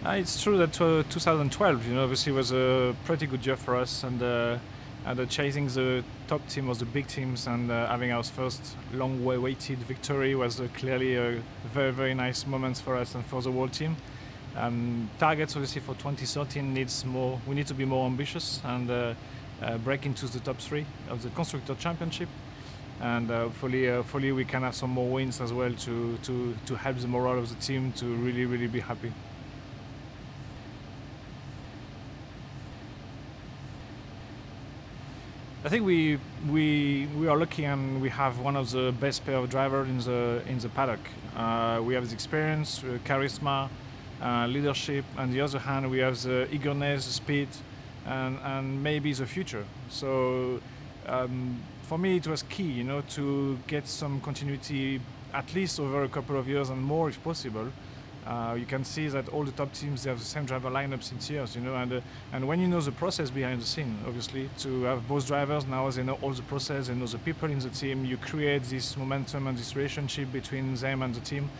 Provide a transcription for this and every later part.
It's true that 2012, obviously was a pretty good year for us, and chasing the top team or the big teams and having our first long-awaited victory was clearly a very, very nice moment for us and for the whole team. Targets obviously for 2013 needs more. We need to be more ambitious and break into the top 3 of the constructor championship, and hopefully we can have some more wins as well to help the morale of the team to really be happy. I think we are lucky and we have one of the best pair of drivers in the paddock. We have the experience, charisma, leadership, and on the other hand we have the eagerness, the speed, and maybe the future. So for me it was key, to get some continuity at least over a couple of years and more if possible. You can see that all the top teams, they have the same driver lineup since years, and when you know the process behind the scene, obviously, to have both drivers now, they know all the process, they know the people in the team, you create this momentum and this relationship between them and the team.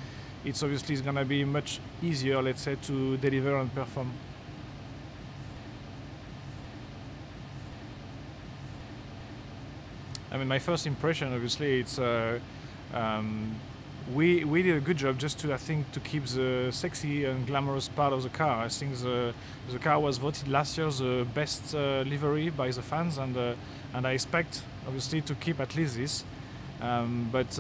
It's obviously going to be much easier, let's say, to deliver and perform. I mean, my first impression, obviously, it's we did a good job just to, I think, to keep the sexy and glamorous part of the car. I think the car was voted last year the best livery by the fans, and I expect obviously to keep at least this. But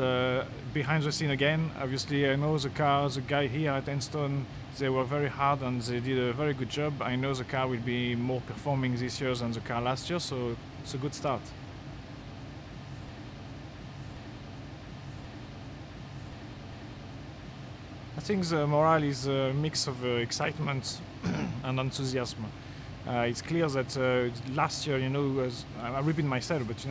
behind the scene again, obviously I know the guy here at Enstone, they were very hard and they did a very good job. I know the car will be more performing this year than the car last year, so it's a good start. I think the morale is a mix of excitement and enthusiasm. It's clear that last year, I repeat myself, but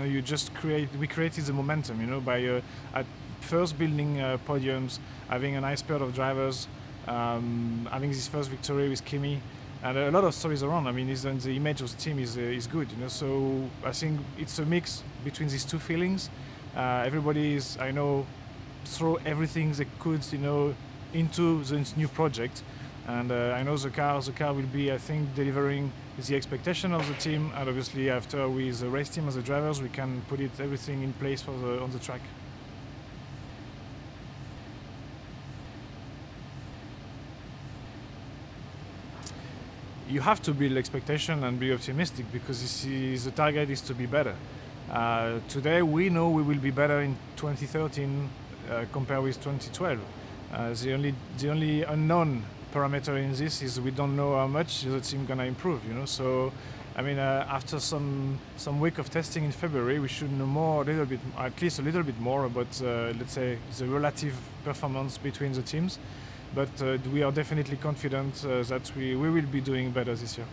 we created the momentum, by at first building podiums, having a nice pair of drivers, having this first victory with Kimi, and a lot of stories around. I mean, the image of the team is good, So I think it's a mix between these two feelings. Everybody is, I know, throw everything they could, into this new project, and I know the car will be, I think, delivering the expectation of the team, and obviously after with the race team as the drivers we can put everything in place on the track. You have to build expectation and be optimistic, because the target is to be better. Today we know we will be better in 2013 compared with 2012. The only unknown parameter in this is we don't know how much the team gonna improve, So, I mean, after some week of testing in February, we should know more, at least a little bit more about, let's say, the relative performance between the teams. But we are definitely confident that we will be doing better this year.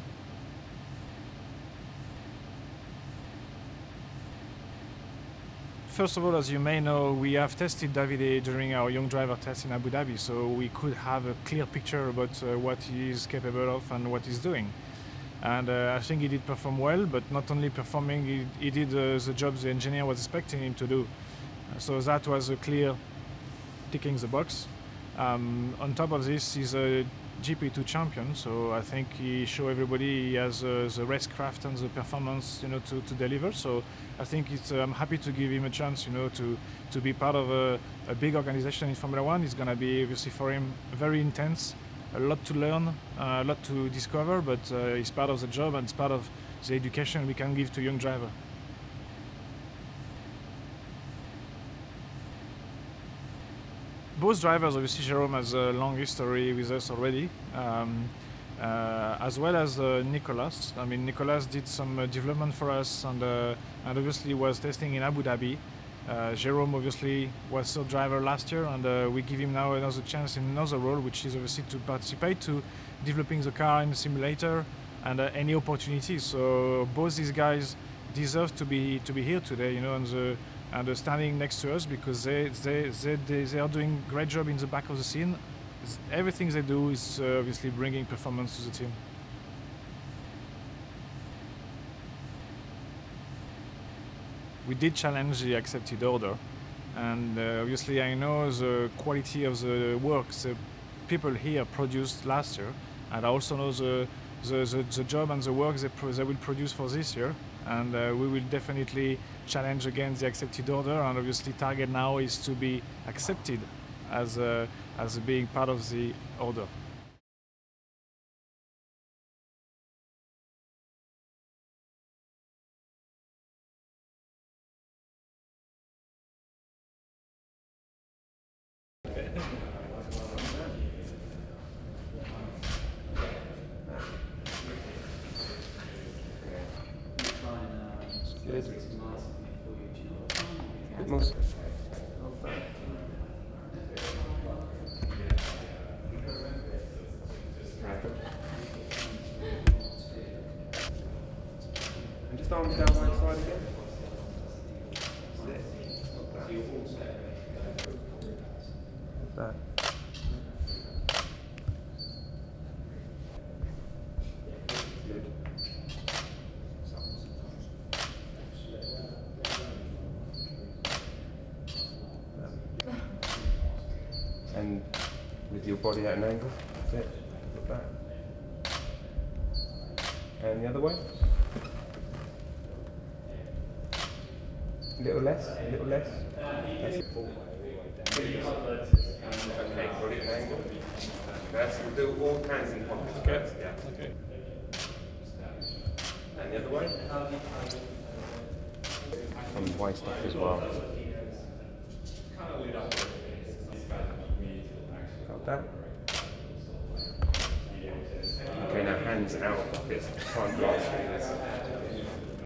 First of all, as you may know, we have tested Davide during our young driver test in Abu Dhabi, so we could have a clear picture about what he is capable of and what he's doing. And I think he did perform well, but not only performing, he did the job the engineer was expecting him to do. So that was a clear ticking the box. On top of this, he's a GP2 champion, so I think he showed everybody he has the racecraft and the performance, to deliver. So I think I'm happy to give him a chance, to be part of a big organization in Formula One. It's going to be obviously for him very intense, a lot to learn, a lot to discover, but it's part of the job and it's part of the education we can give to young drivers. Both drivers, obviously Jerome has a long history with us already, as well as Nicolas. I mean, Nicolas did some development for us and obviously was testing in Abu Dhabi. Jerome obviously was third driver last year, and we give him now another chance in another role, which is obviously to participate to developing the car in the simulator and any opportunities. So both these guys deserve to be here today, and they're standing next to us because they are doing a great job in the back of the scene. Everything they do is obviously bringing performance to the team. We did challenge the accepted order, and obviously I know the quality of the work the people here produced last year, And I also know the job and the work they will produce for this year. And we will definitely challenge again the accepted order, and obviously target now is to be accepted as being part of the order. Good. Bit more. And just arms down one side again. That. Good. And with your body at an angle, that's it, like that. And the other way. A little less, a little less. That's it. Okay, body at an angle. We'll do all hands in pockets first, yeah. Okay. And the other way. From the waist up as well. Got that. Okay, now hands out of pockets. Try and grasp this.